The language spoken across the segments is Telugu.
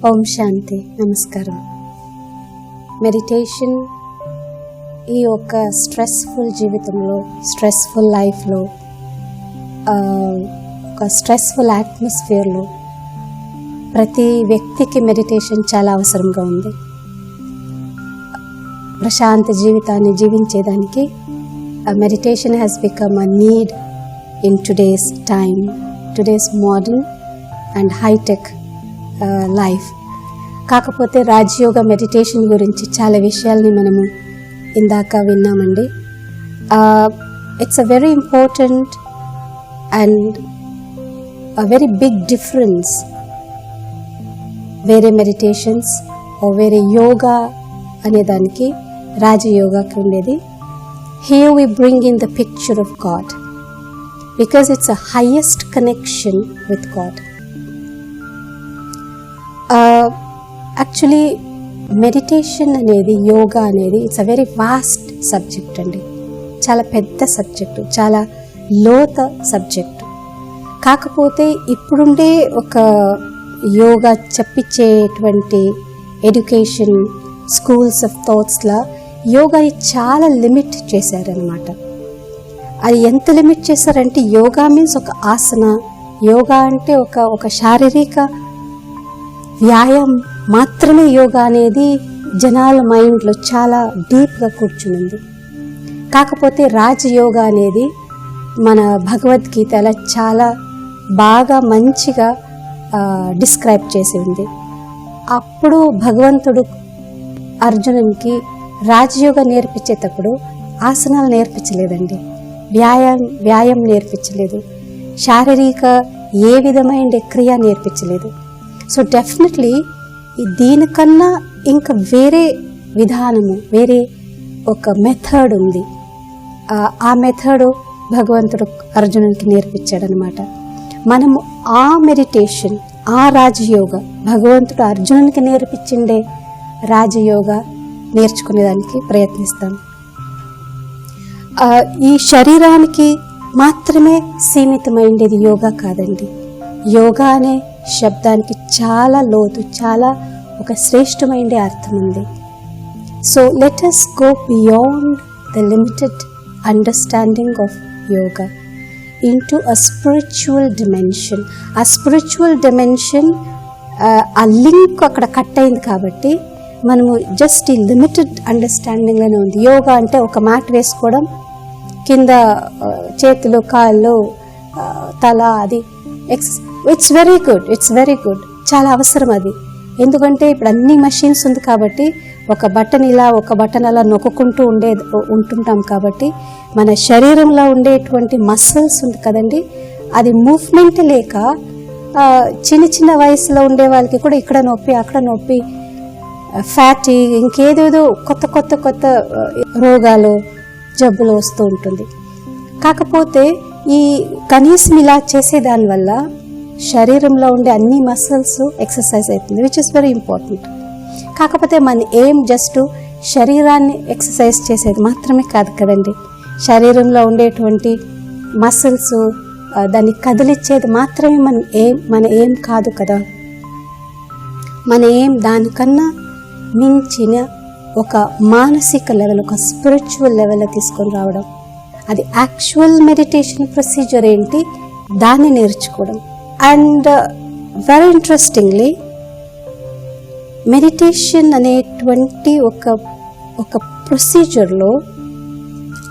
ఓం శాంతి. నమస్కారం. మెడిటేషన్ ఈ యొక్క స్ట్రెస్ఫుల్ జీవితంలో, స్ట్రెస్ఫుల్ లైఫ్లో, ఒక స్ట్రెస్ఫుల్ అట్మాస్ఫియర్లో ప్రతి వ్యక్తికి మెడిటేషన్ చాలా అవసరంగా ఉంది. ప్రశాంత జీవితాన్ని జీవించేదానికి meditation has become a need in today's time, today's modern and hitech life. కాకపోతే రాజయోగ మెడిటేషన్ గురించి చాలా విషయాల్ని మనము ఇందాక విన్నామండి. It's a very important and a very big difference వేరే మెడిటేషన్స్ వేరే యోగా అనేదానికి రాజయోగాకి ఉండేది. Here we bring in the picture of god because it's a highest connection with god. Actually meditation అనేది, యోగా అనేది it's a very vast subject అండి. చాలా పెద్ద సబ్జెక్టు, చాలా లోత సబ్జెక్టు. కాకపోతే ఇప్పుడుండే ఒక యోగా చెప్పించేటువంటి ఎడ్యుకేషన్ స్కూల్స్ ఆఫ్ థాట్స్లా యోగాని చాలా లిమిట్ చేశారనమాట. అది ఎంత లిమిట్ చేశారంటే, యోగా మీన్స్ ఒక ఆసన, యోగా అంటే ఒక శారీరక వ్యాయామం మాత్రమే యోగా అనేది జనాల మైండ్లో చాలా డీప్గా కూర్చునింది. కాకపోతే రాజయోగా అనేది మన భగవద్గీతలో చాలా బాగా మంచిగా డిస్క్రైబ్ చేసి ఉంది. అప్పుడు భగవంతుడు అర్జునునికి రాజయోగా నేర్పించేటప్పుడు ఆసనాలు నేర్పించలేదండి, వ్యాయామం నేర్పించలేదు, శారీరక ఏ విధమైన క్రియ నేర్పించలేదు. సో డెఫినెట్లీ దీనికన్నా ఇంకా వేరే విధానము, వేరే ఒక మెథడ్ ఉంది. ఆ మెథడ్ భగవంతుడు అర్జునునికి నేర్పించాడనమాట. మనము ఆ మెడిటేషన్, ఆ రాజయోగ భగవంతుడు అర్జునునికి నేర్పించిండే రాజయోగ నేర్చుకునేదానికి ప్రయత్నిస్తాం. ఈ శరీరానికి మాత్రమే సీమితమైండేది యోగా కాదండి. యోగా అనే శబ్దానికి చాలా లోతు, చాలా ఒక శ్రేష్టమైన అర్థం ఉంది. So let us go beyond the limited understanding of yoga into a spiritual dimension. ఆ స్పిరిచువల్ డిమెన్షన్, ఆ లింక్ అక్కడ కట్ అయింది కాబట్టి మనము జస్ట్ ఈ లిమిటెడ్ అండర్స్టాండింగ్లోనే ఉంది. యోగా అంటే ఒక మ్యాట్ వేసుకోవడం, కింద చేతులు, కాళ్ళు, తల, అది it's very good, it's very good, చాలా అవసరం అది. ఎందుకంటే ఇప్పుడు అన్ని మషిన్స్ ఉంది కాబట్టి ఒక బటన్ ఇలా, ఒక బటన్ అలా నొక్కుంటూ ఉంటుంటాం కాబట్టి మన శరీరంలో ఉండేటువంటి మసిల్స్ ఉంది కదండి, అది మూవ్మెంట్ లేక చిన్న చిన్న వయసులో ఉండే వాళ్ళకి కూడా ఇక్కడ నొప్పి, అక్కడ నొప్పి, ఫ్యాటీ, ఇంకేదేదో కొత్త రోగాలు, జబ్బులు వస్తూ ఉంటుంది. కాకపోతే ఈ కనీసం ఇలా చేసేదానివల్ల శరీరంలో ఉండే అన్ని మసిల్స్ ఎక్సర్సైజ్ అవుతుంది, విచ్ ఇస్ వెరీ ఇంపార్టెంట్. కాకపోతే మన ఏం జస్ట్ శరీరాన్ని ఎక్సర్సైజ్ చేసేది మాత్రమే కాదు కదండి, శరీరంలో ఉండేటువంటి మసిల్స్ దాన్ని కదిలిచ్చేది మాత్రమే మన ఏం కాదు కదా. మన ఏం దానికన్నా మించిన ఒక మానసిక లెవెల్, ఒక స్పిరిచువల్ లెవెల్లో తీసుకొని రావడం. అది యాక్చువల్ మెడిటేషన్ ప్రొసీజర్ ఏంటి, దాన్ని నేర్చుకోవడం. అండ్ వెరీ ఇంట్రెస్టింగ్లీ మెడిటేషన్ అనేటువంటి ఒక ప్రొసీజర్లో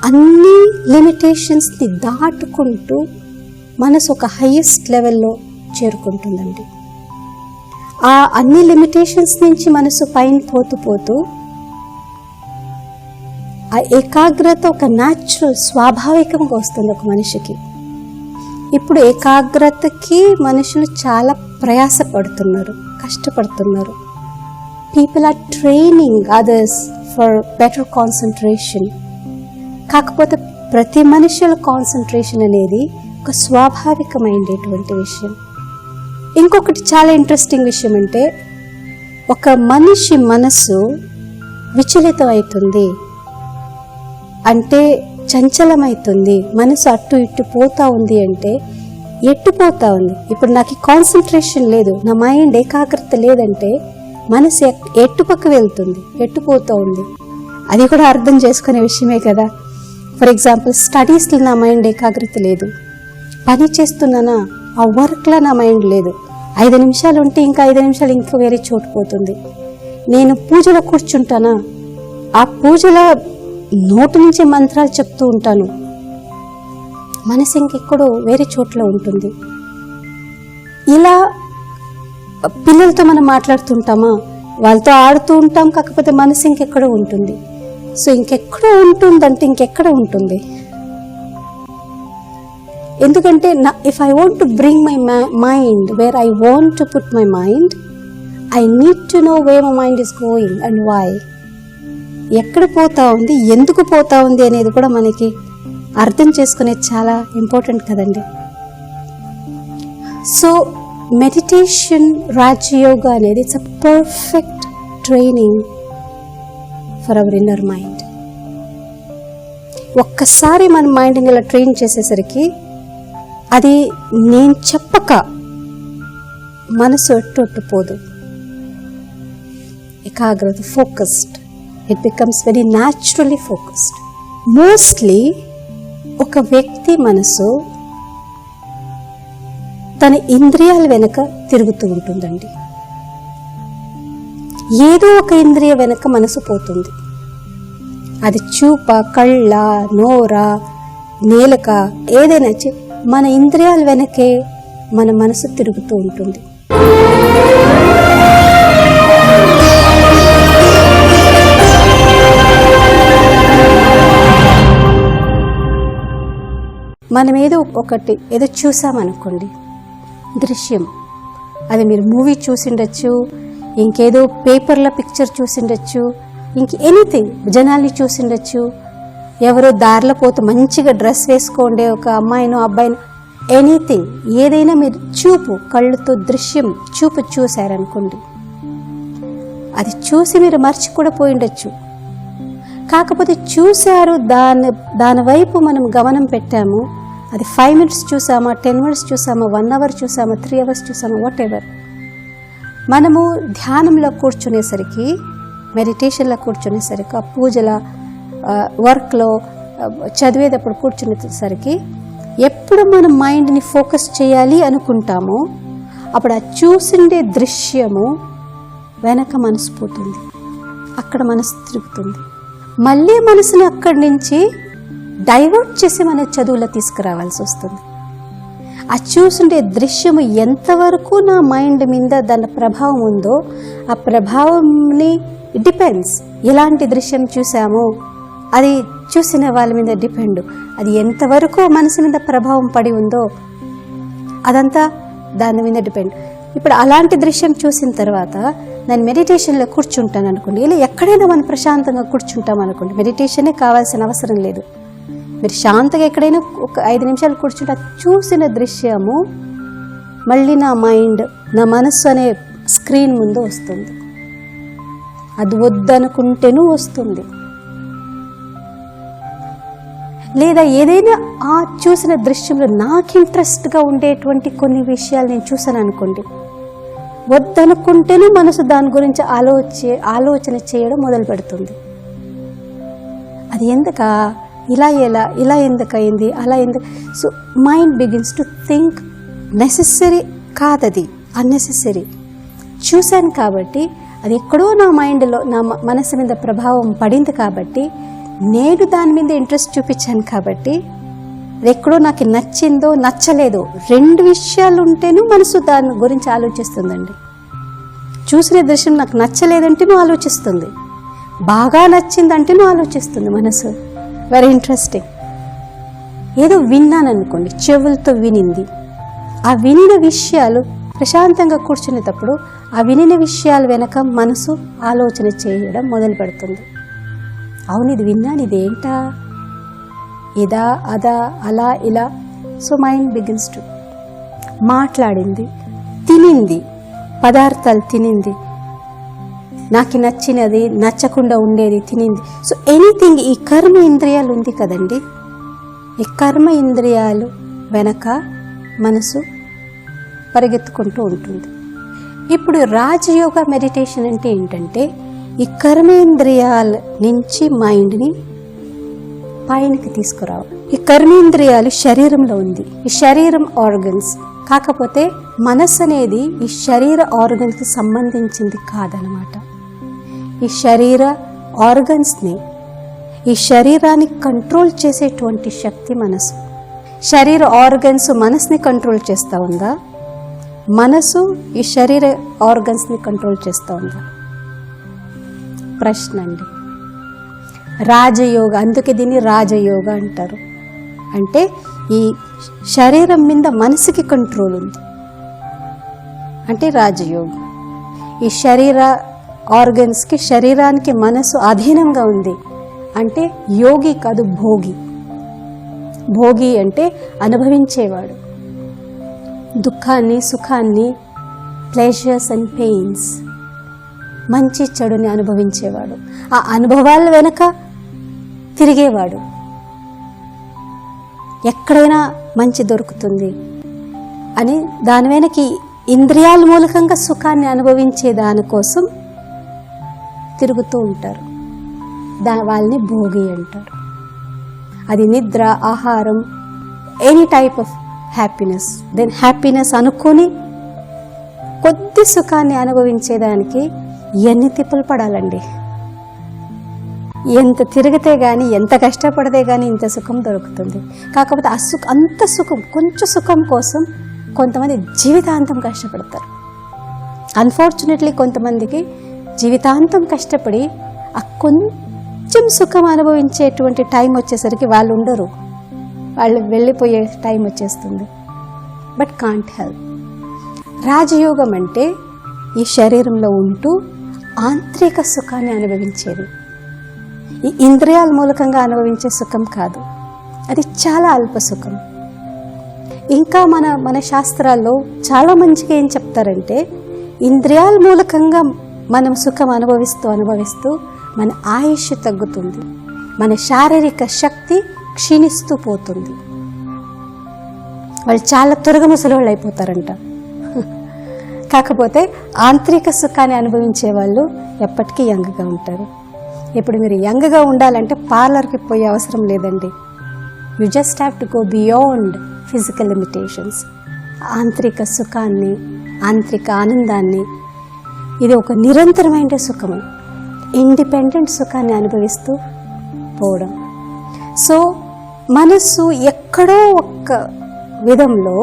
అన్ని లిమిటేషన్స్ని దాటుకుంటూ మనసు ఒక హైయెస్ట్ లెవెల్లో చేరుకుంటుందండి. ఆ అన్ని లిమిటేషన్స్ నుంచి మనసు పైన పోతూ ఆ ఏకాగ్రత ఒక న్యాచురల్, స్వాభావికంగా వస్తుంది ఒక మనిషికి. ఇప్పుడు ఏకాగ్రతకి మనుషులు చాలా ప్రయాసపడుతున్నారు, కష్టపడుతున్నారు. People are training others for better concentration. కాకపోతే ప్రతి మనుషుల కాన్సన్ట్రేషన్ అనేది ఒక స్వాభావికమైనటువంటి విషయం. ఇంకొకటి చాలా ఇంట్రెస్టింగ్ విషయం అంటే, ఒక మనిషి మనసు విచలితం అవుతుంది అంటే, చంచలమవుతుంది, మనసు అటు ఇటు పోతా ఉంది అంటే ఎట్టుపోతా ఉంది. ఇప్పుడు నాకు కాన్సన్ట్రేషన్ లేదు, నా మైండ్ ఏకాగ్రత లేదంటే మనసు ఎట్టుపక్క వెళ్తుంది, ఎట్టుపోతూ ఉంది. అది కూడా అర్థం చేసుకునే విషయమే కదా. ఫర్ ఎగ్జాంపుల్ స్టడీస్లో నా మైండ్ ఏకాగ్రత లేదు, పని చేస్తున్నానా ఆ వర్క్లో నా మైండ్ లేదు, 5 నిమిషాలు ఉంటే ఇంకా 5 నిమిషాలు ఇంకా వేరే చోటు పోతుంది. నేను పూజలో కూర్చుంటానా, ఆ పూజలో నోటి నుంచి మంత్రాలు చెప్తూ ఉంటాను, మనసు ఇంకెక్కడో వేరే చోట్ల ఉంటుంది. ఇలా పిల్లలతో మనం మాట్లాడుతుంటామా, వాళ్ళతో ఆడుతూ ఉంటాం, కాకపోతే మనసు ఇంకెక్కడో ఉంటుంది. సో ఇంకెక్కడో ఉంటుందంటే ఇంకెక్కడ ఉంటుంది? ఎందుకంటే if I want to bring my mind where I want to put my mind, I need to know where my mind is going and why. ఎక్కడ పోతా ఉంది, ఎందుకు పోతా ఉంది అనేది కూడా మనకి అర్థం చేసుకునేది చాలా ఇంపార్టెంట్ కదండి. సో మెడిటేషన్, రాజయోగా అనేది it's a perfect training for hour inner mind. ఒక్కసారి మన మైండ్ని ఇలా ట్రైన్ చేసేసరికి అది నేను చెప్పక మనసు ఎట్టొట్టుపోదు, ఏకాగ్రత, focused, it becomes very naturally focused. Mostly ఒక వ్యక్తి మనసు తన ఇంద్రియాల వెనుక తిరుగుతూ ఉంటుందండి. ఏదో ఒక ఇంద్రియ వెనుక మనసు పోతుంది. అది చూప, కళ్ళ, నోర, నేలక, ఏదైనా మన ఇంద్రియాల వెనకే మన మనసు తిరుగుతూ ఉంటుంది. మనం ఏదో చూసామనుకోండి, దృశ్యం, అది మీరు మూవీ చూసిండొచ్చు, ఇంకేదో పేపర్లో పిక్చర్ చూసిండొచ్చు, ఎనీథింగ్, జనాల్ని చూసిండొచ్చు, ఎవరో దారిలో పోతూ మంచిగా డ్రెస్ వేసుకోండి ఒక అమ్మాయినో అబ్బాయినో, ఎనీథింగ్, ఏదైనా మీరు చూపు, కళ్ళతో దృశ్యం చూపు చూశారనుకోండి, అది చూసి మీరు మర్చి కూడా పోయిండొచ్చు. కాకపోతే చూశారు, దాని వైపు మనం గమనం పెట్టాము. అది 5 minutes చూసామా, 10 minutes చూసామా, 1 hour చూసామా, 3 hours చూసామా, వాట్ ఎవర్. మనము ధ్యానంలో కూర్చునేసరికి, మెడిటేషన్లో కూర్చునేసరికి, ఆ పూజల వర్క్లో చదివేటప్పుడు కూర్చునేసరికి ఎప్పుడు మనం మైండ్ని ఫోకస్ చేయాలి అనుకుంటామో అప్పుడు ఆ చూసిండే దృశ్యము వెనక మనసు పోతుంది, అక్కడ మనసు తిరుగుతుంది. మళ్ళీ మనసుని అక్కడి నుంచి డైవర్ట్ చేసి మన చదువులో తీసుకురావాల్సి వస్తుంది. ఆ చూసుండే దృశ్యము ఎంతవరకు నా మైండ్ మీద దాని ప్రభావం ఉందో ఆ ప్రభావంని డిపెండ్స్. ఎలాంటి దృశ్యం చూసామో అది చూసిన వాళ్ళ మీద డిపెండ్. అది ఎంతవరకు మనసు మీద ప్రభావం పడి ఉందో అదంతా దాని మీద డిపెండ్. ఇప్పుడు అలాంటి దృశ్యం చూసిన తర్వాత నేను మెడిటేషన్లో కూర్చుంటాను అనుకోండి, ఇలా ఎక్కడైనా మనం ప్రశాంతంగా కూర్చుంటాం అనుకోండి, మెడిటేషనే కావాల్సిన అవసరం లేదు. మీరు శాంతంగా ఎక్కడైనా ఒక 5 నిమిషాలు కూర్చుంటే చూసిన దృశ్యము మళ్ళీ నా మైండ్, నా మనస్సు అనే స్క్రీన్ ముందు వస్తుంది. అది వద్దనుకుంటేనూ వస్తుంది. లేదా ఏదైనా ఆ చూసిన దృశ్యంలో నాకు ఇంట్రెస్ట్గా ఉండేటువంటి కొన్ని విషయాలు నేను చూసాను అనుకోండి, వద్దనుకుంటేనే మనసు దాని గురించి ఆలోచన చేయడం మొదలు పెడుతుంది. అది ఎందుక ఇలా ఎందుకయింది, అలా ఎందుకు. So mind begins to think. Necessary కాదది, అన్నెసెసరీ. చూశాను కాబట్టి అది ఎక్కడో నా మైండ్లో, నా మనసు మీద ప్రభావం పడింది కాబట్టి, నేను దాని మీద ఇంట్రెస్ట్ చూపించాను కాబట్టి, అది ఎక్కడో నాకు నచ్చిందో నచ్చలేదో 2 విషయాలు ఉంటేనూ మనసు దాని గురించి ఆలోచిస్తుందండి. చూసిన దృశ్యం నాకు నచ్చలేదంటేనూ ఆలోచిస్తుంది, బాగా నచ్చిందంటేనూ ఆలోచిస్తుంది మనసు. Very interesting. ఏదో విన్నాను అనుకోండి, చెవులతో వినింది, ఆ వినిన విషయాలు ప్రశాంతంగా కూర్చునేటప్పుడు ఆ వినిన విషయాల వెనక మనసు ఆలోచన చేయడం మొదలు పెడుతుంది. అవును, ఇది విన్నాను, ఇది ఏంటా, ఇదా, అదా, అలా, ఇలా. సో మైండ్ బిగిన్స్ టు మాట్లాడింది, తినింది, పదార్థాలు తినింది, నాకు నచ్చినది, నచ్చకుండా ఉండేది తినింది. సో ఎనీథింగ్, ఈ కర్మ ఇంద్రియాలు ఉంది కదండి, ఈ కర్మ ఇంద్రియాలు వెనక మనసు పరిగెత్తుకుంటూ ఉంటుంది. ఇప్పుడు రాజయోగ మెడిటేషన్ అంటే ఏంటంటే ఈ కర్మేంద్రియాల నుంచి మైండ్ని పైనకి తీసుకురావు. ఈ కర్మేంద్రియాలు శరీరంలో ఉంది, ఈ శరీరం ఆర్గన్స్. కాకపోతే మనస్సు అనేది ఈ శరీర ఆర్గన్స్కి సంబంధించింది కాదనమాట. ఈ శరీర ఆర్గన్స్ని, ఈ శరీరాన్ని కంట్రోల్ చేసేటువంటి శక్తి మనసు. శరీర ఆర్గన్స్ మనసుని కంట్రోల్ చేస్తూ ఉందా? మనసు ఈ శరీర ఆర్గన్స్ని కంట్రోల్ చేస్తూ ఉందా? ప్రశ్న అండి. రాజయోగ, అందుకే దీన్ని రాజయోగ అంటారు. అంటే ఈ శరీరం మీద మనసుకి కంట్రోల్ ఉంది అంటే రాజయోగం. ఈ శరీర ఆర్గన్స్కి, శరీరానికి మనసు అధీనంగా ఉంది అంటే యోగి కాదు, భోగి. భోగి అంటే అనుభవించేవాడు, దుఃఖాన్ని, సుఖాన్ని, ప్లెజర్స్ అండ్ పెయిన్స్, మంచి చెడుని అనుభవించేవాడు. ఆ అనుభవాల వెనుక తిరిగేవాడు. ఎక్కడైనా మంచి దొరుకుతుంది అని దాని వెనక్కి ఇంద్రియాల మూలకంగా సుఖాన్ని అనుభవించే దానికోసం తిరుగుతూ ఉంటారు. వాళ్ళని భోగి అంటారు. అది నిద్ర, ఆహారం, any type of happiness. Then happiness అనుకొని కొద్ది సుఖాన్ని అనుభవించేదానికి ఎన్ని తిప్పలు పడాలండి. ఎంత తిరిగితే కానీ, ఎంత కష్టపడితే కానీ ఇంత సుఖం దొరుకుతుంది. కాకపోతే అంత సుఖం, కొంచెం సుఖం కోసం కొంతమంది జీవితాంతం కష్టపడతారు. అన్ఫార్చునేట్లీ కొంతమందికి జీవితాంతం కష్టపడి ఆ కొంచెం సుఖం అనుభవించేటువంటి టైం వచ్చేసరికి వాళ్ళు ఉండరు, వాళ్ళు వెళ్ళిపోయే టైం వచ్చేస్తుంది. But can't help. రాజయోగం అంటే ఈ శరీరంలో ఉంటూ ఆంతరిక సుఖాన్ని అనుభవించేది. ఈ ఇంద్రియాల మూలకంగా అనుభవించే సుఖం కాదు, అది చాలా అల్ప సుఖం. ఇంకా మన శాస్త్రాల్లో చాలా మంచిగా ఏం చెప్తారంటే, ఇంద్రియాల మూలకంగా మనం సుఖం అనుభవిస్తూ మన ఆయుష్ తగ్గుతుంది, మన శారీరక శక్తి క్షీణిస్తూ పోతుంది. వాళ్ళు చాలా త్వరగా ముసలివాళ్ళు అయిపోతారంట. కాకపోతే ఆంతరిక సుఖాన్ని అనుభవించే వాళ్ళు ఎప్పటికీ యంగ్గా ఉంటారు. ఇప్పుడు మీరు యంగ్గా ఉండాలంటే పార్లర్కి పోయే అవసరం లేదండి. You just have to go beyond physical limitations. ఆంతరిక సుఖాన్ని, ఆంతరిక ఆనందాన్ని, ఇది ఒక నిరంతరమైన సుఖము, ఇండిపెండెంట్ సుఖాన్ని అనుభవిస్తూ పోవడం. సో మనస్సు ఎక్కడో ఒక్క విధంలో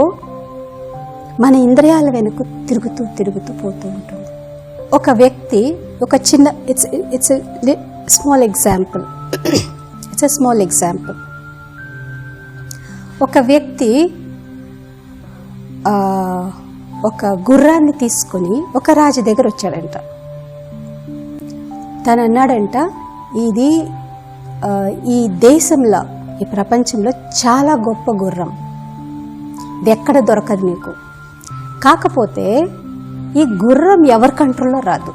మన ఇంద్రియాల వెనుక తిరుగుతూ పోతూ ఉంటుంది. ఒక వ్యక్తి, ఒక చిన్న ఇట్స్ స్మాల్ ఎగ్జాంపుల్. ఒక వ్యక్తి ఒక గుర్రాన్ని తీసుకుని ఒక రాజు దగ్గర వచ్చాడంట. తను అన్నాడంట, ఇది ఈ దేశంలో, ఈ ప్రపంచంలో చాలా గొప్ప గుర్రం, ఇది ఎక్కడ దొరకదు నీకు. కాకపోతే ఈ గుర్రం ఎవరి కంట్రోల్లో రాదు.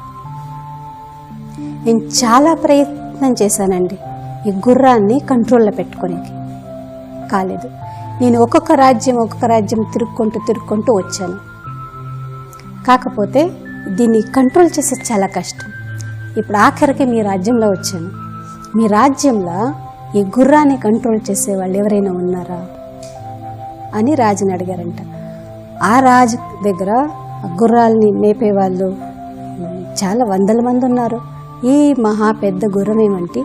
నేను చాలా ప్రయత్నం చేశానండి ఈ గుర్రాన్ని కంట్రోల్లో పెట్టుకోనికి, కాలేదు. నేను ఒక్కొక్క రాజ్యం తిరుక్కుంటూ వచ్చాను. కాకపోతే దీన్ని కంట్రోల్ చేసే చాలా కష్టం. ఇప్పుడు ఆఖరికి మీ రాజ్యంలో వచ్చాను. మీ రాజ్యంలో ఈ గుర్రాన్ని కంట్రోల్ చేసే వాళ్ళు ఎవరైనా ఉన్నారా అని రాజుని అడిగారంట. ఆ రాజు దగ్గర గుర్రాలని మేపేవాళ్ళు చాలా వందల మంది ఉన్నారు. ఈ మహా పెద్ద గుర్రం ఏమంటే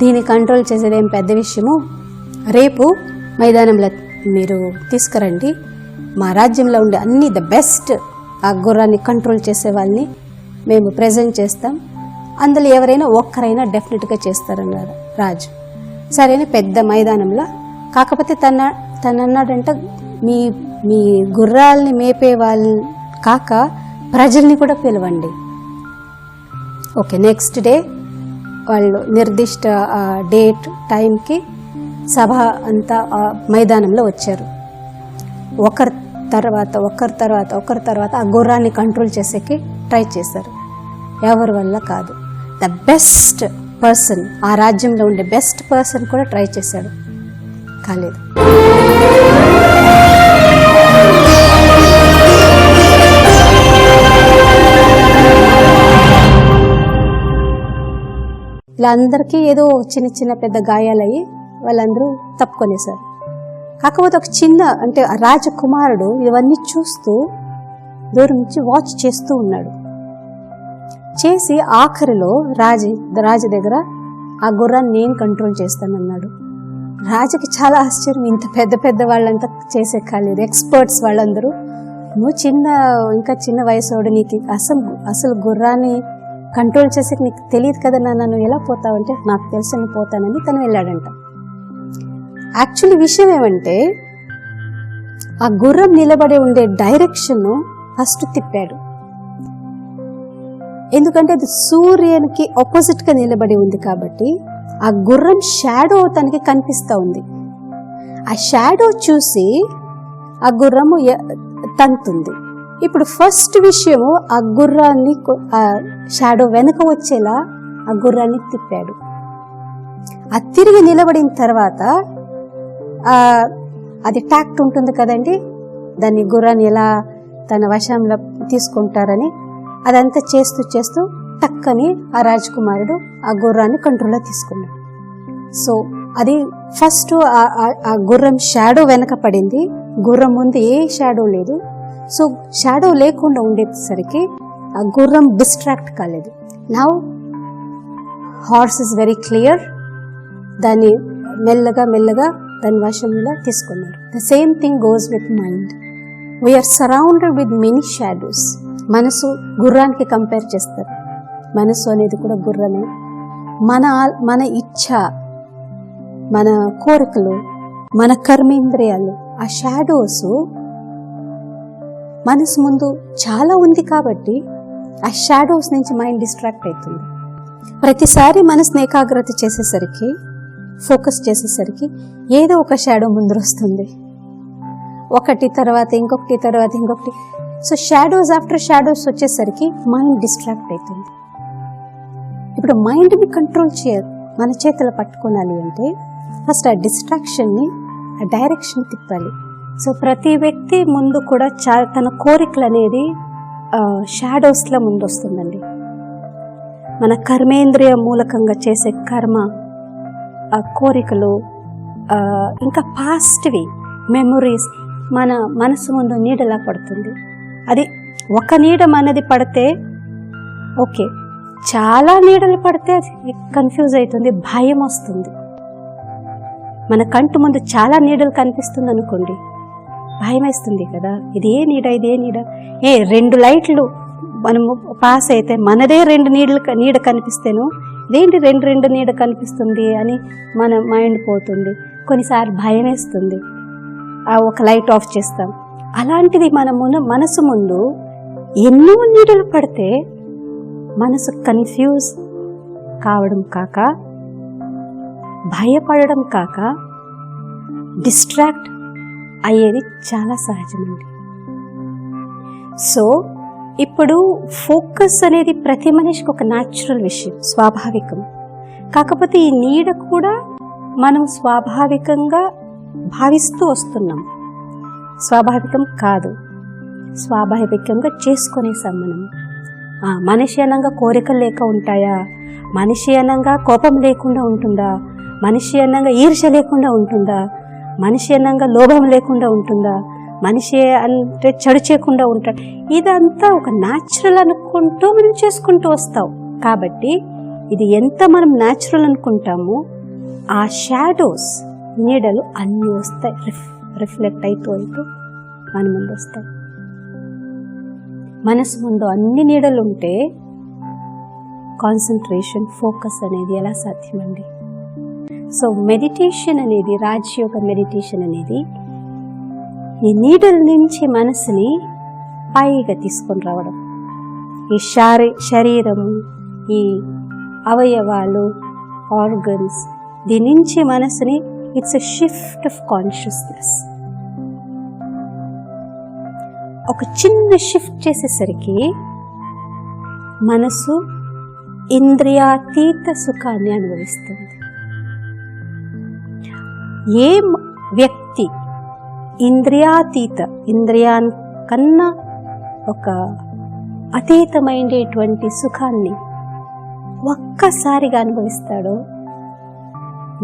దీన్ని కంట్రోల్ చేసేదేం పెద్ద విషయము, రేపు మైదానంలో మీరు తీసుకురండి, మా రాజ్యంలో ఉండే అన్ని ద బెస్ట్ ఆ గుర్రాన్ని కంట్రోల్ చేసే వాళ్ళని మేము ప్రజెంట్ చేస్తాం, అందులో ఎవరైనా ఒక్కరైనా డెఫినెట్గా చేస్తారన్నారు రాజు. సరైన పెద్ద మైదానంలో. కాకపోతే తను అన్నాడంట, మీ గుర్రాలని మేపే వాళ్ళు కాక ప్రజల్ని కూడా పిలవండి. ఓకే, నెక్స్ట్ డే వాళ్ళు నిర్దిష్ట డేట్ టైంకి సభ అంతా మైదానంలో వచ్చారు. ఒకరి తర్వాత ఆ గుర్రాన్ని కంట్రోల్ చేసేకి ట్రై చేశారు. ఎవరి వల్ల కాదు. ద బెస్ట్ పర్సన్, ఆ రాజ్యంలో ఉండే బెస్ట్ పర్సన్ కూడా ట్రై చేశాడు, కాలేదు. ఇలా అందరికీ ఏదో చిన్న చిన్న పెద్ద గాయాలయ్యి వాళ్ళందరూ తప్పుకొనేశారు. కాకపోతే ఒక చిన్న అంటే రాజకుమారుడు ఇవన్నీ చూస్తూ దూరం నుంచి వాచ్ చేస్తూ ఉన్నాడు. చేసి ఆఖరిలో రాజు దగ్గర ఆ గుర్రాన్ని నేను కంట్రోల్ చేస్తానన్నాడు. రాజుకి చాలా ఆశ్చర్యం, ఇంత పెద్ద పెద్ద వాళ్ళంతా చేసే కాలేదు, ఎక్స్పర్ట్స్ వాళ్ళందరూ, నువ్వు ఇంకా చిన్న వయసుడు, నీకు అసలు గుర్రాన్ని కంట్రోల్ చేసి నీకు తెలియదు కదా నాన్న, నువ్వు ఎలా పోతావంటే నాకు తెలిసి నేను పోతానని తను వెళ్ళాడంట. యాక్చువల్లీ విషయం ఏమంటే ఆ గుర్రం నిలబడి ఉండే డైరెక్షన్ ఫస్ట్ తిప్పాడు. ఎందుకంటే అది సూర్యునికి ఆపోజిట్ గా నిలబడి ఉంది కాబట్టి ఆ గుర్రం షాడో తనకి కనిపిస్తూ ఉంది. ఆ షాడో చూసి ఆ గుర్రము తంతుంది. ఇప్పుడు ఫస్ట్ విషయము ఆ గుర్రాన్ని ఆ షాడో వెనక వచ్చేలా ఆ గుర్రాన్ని తిప్పాడు. ఆ తిరిగి నిలబడిన తర్వాత అది టాక్ట్ ఉంటుంది కదండి, దాన్ని గుర్రాన్ని ఎలా తన వశంలో తీసుకుంటారని అదంతా చేస్తూ చేస్తూ టక్కని ఆ రాజకుమారుడు ఆ గుర్రాన్ని కంట్రోల్లో తీసుకున్నాడు. సో అది ఫస్ట్ ఆ గుర్రం షాడో వెనక పడింది, గుర్రం ముందు ఏ షాడో లేదు. సో షాడో లేకుండా ఉండేసరికి ఆ గుర్రం డిస్ట్రాక్ట్ కాలేదు. Now horse is very clear, దాన్ని మెల్లగా మెల్లగా దాని వశంలో తీసుకున్నారు. The same thing goes with mind. We are surrounded with many shadows. మనసు గుర్రానికి కంపేర్ చేస్తారు. మనసు అనేది కూడా గుర్రమే. మన ఇచ్ఛ, మన కోరికలు, మన కర్మేంద్రియాలు, ఆ షాడోస్ మనసు ముందు చాలా ఉంది కాబట్టి ఆ షాడోస్ నుంచి మైండ్ డిస్ట్రాక్ట్ అవుతుంది. ప్రతిసారి మనసుని ఏకాగ్రత చేసేసరికి, ఫోకస్ చేసేసరికి ఏదో ఒక షాడో ముందు వస్తుంది, ఒకటి తర్వాత ఇంకొకటి తర్వాత ఇంకొకటి. సో షాడోస్ ఆఫ్టర్ షాడోస్ వచ్చేసరికి మైండ్ డిస్ట్రాక్ట్ అవుతుంది. ఇప్పుడు మైండ్ని కంట్రోల్ మన చేతులు పట్టుకోవాలి అంటే ఫస్ట్ ఆ డిస్ట్రాక్షన్ని, ఆ డైరెక్షన్ తిప్పాలి. సో ప్రతి వ్యక్తి ముందు కూడా తన కోరికలు అనేది షాడోస్లో ముందు వస్తుందండి. మన కర్మేంద్రియ మూలకంగా చేసే కర్మ, ఆ కోరికలు, ఇంకా పాస్ట్వి మెమొరీస్ మన మనసు ముందు నీడలా పడుతుంది. అది ఒక నీడ మనది పడితే ఓకే, చాలా నీడలు పడితే కన్ఫ్యూజ్ అవుతుంది, భయం వస్తుంది. మన కంటి ముందు చాలా నీడలు కనిపిస్తుంది అనుకోండి, భయం వేస్తుంది కదా, ఇదే నీడ. 2 లైట్లు మనము పాస్ అయితే మనదే 2 నీడ కనిపిస్తేను ఇదేంటి 2 నీడ కనిపిస్తుంది అని మన మైండ్ పోతుంది. కొన్నిసార్లు భయం వేస్తుంది, ఒక లైట్ ఆఫ్ చేస్తాం. అలాంటిది మనసు ముందు ఎన్నో నీడలు పడితే మనసు కన్ఫ్యూజ్ కావడం కాక, భయపడడం కాక, డిస్ట్రాక్ట్ అయ్యేది చాలా సహజమండి. సో ఇప్పుడు ఫోకస్ అనేది ప్రతి మనిషికి ఒక న్యాచురల్ విషయం, స్వాభావికం. కాకపోతే ఈ నీడ కూడా మనం స్వాభావికంగా భావిస్తూ వస్తున్నాం. స్వాభావికం కాదు, స్వాభావికంగా చేసుకునేసాం మనం. మనిషి అనంగా కోరికలు లేక ఉంటాయా? మనిషి అనంగా కోపం లేకుండా ఉంటుందా? మనిషి అనంగా ఈర్ష్య లేకుండా ఉంటుందా? మనిషి అనంగా లోభం లేకుండా ఉంటుందా? మనిషి అంటే చెడు చేయకుండా ఉంటాడు. ఇదంతా ఒక న్యాచురల్ అనుకుంటూ మనం చేసుకుంటూ వస్తాం. కాబట్టి ఇది ఎంత మనం న్యాచురల్ అనుకుంటామో ఆ షాడోస్, నీడలు అన్నీ వస్తాయి, రిఫ్లెక్ట్ అవుతూ మన ముందు వస్తాయి. మనసు ముందు అన్ని నీడలు ఉంటే కాన్సన్ట్రేషన్, ఫోకస్ అనేది ఎలా సాధ్యమండి? సో మెడిటేషన్ అనేది, రాజయోగ మెడిటేషన్ అనేది ఈ నీడల నుంచి మనసుని పైగా తీసుకొని రావడం. ఈ శరీరము, ఈ అవయవాలు, ఆర్గన్స్, దీని నుంచి మనసుని, it's a shift of consciousness. ఒక చిన్న షిఫ్ట్ చేసేసరికి మనసు ఇంద్రియాతీత సుఖాన్ని అనుభవిస్తుంది. ఏ వ్యక్తి ఇంద్రియాకన్నా ఒక అతీతమైనటువంటి సుఖాన్ని ఒక్కసారిగా అనుభవిస్తాడో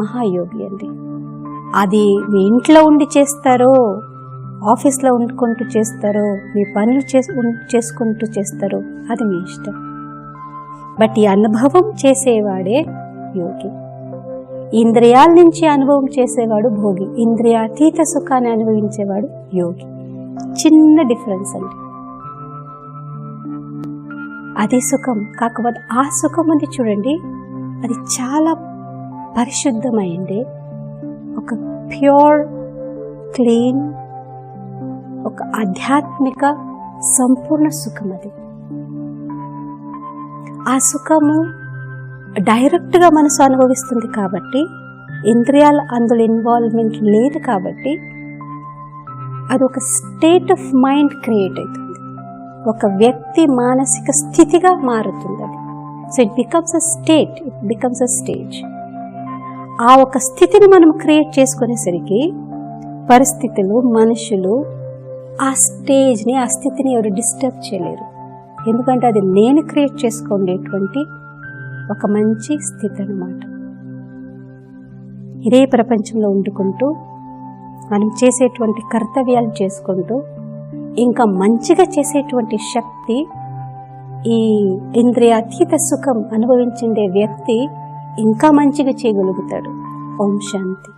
మహాయోగి అండి. అది మీ ఇంట్లో ఉండి చేస్తారో, ఆఫీస్లో ఉండుకుంటూ చేస్తారో, మీ పనులు చేసుకుంటూ చేస్తారో, అది మీ ఇష్టం. బట్ ఈ అనుభవం చేసేవాడే యోగి. ఇంద్రియాల నుంచి అనుభవం చేసేవాడు భోగి. ఇంద్రియాతీత సుఖాన్ని అనుభవించేవాడు యోగి. చిన్న డిఫరెన్స్ అండి. అది సుఖం. కాకపోతే ఆ సుఖం ఉంది చూడండి, అది చాలా పరిశుద్ధమైంది, ఒక ప్యూర్, క్లీన్, ఒక ఆధ్యాత్మిక సంపూర్ణ సుఖం. అది ఆ సుఖము డైరెక్ట్గా మనసు అనుభవిస్తుంది కాబట్టి, ఇంద్రియాల అందులో ఇన్వాల్వ్మెంట్ లేదు కాబట్టి, అది ఒక స్టేట్ ఆఫ్ మైండ్ క్రియేట్ అవుతుంది, ఒక వ్యక్తి మానసిక స్థితిగా మారుతుంది అది. So it becomes a state, it becomes a stage. ఆ ఒక స్థితిని మనం క్రియేట్ చేసుకునేసరికి పరిస్థితులు, మనుషులు ఆ స్టేజ్ని, ఆ స్థితిని ఎవరు డిస్టర్బ్ చేయలేరు. ఎందుకంటే అది నేను క్రియేట్ చేసుకునేటువంటి ఒక మంచి స్థితి అన్నమాట. ఇదే ప్రపంచంలో వండుకుంటూ మనం చేసేటువంటి కర్తవ్యాలు చేసుకుంటూ ఇంకా మంచిగా చేసేటువంటి శక్తి ఈ ఇంద్రియాతీత సుఖం అనుభవించే వ్యక్తి ఇంకా మంచిగా చేయగలుగుతాడు. ఓం శాంతి.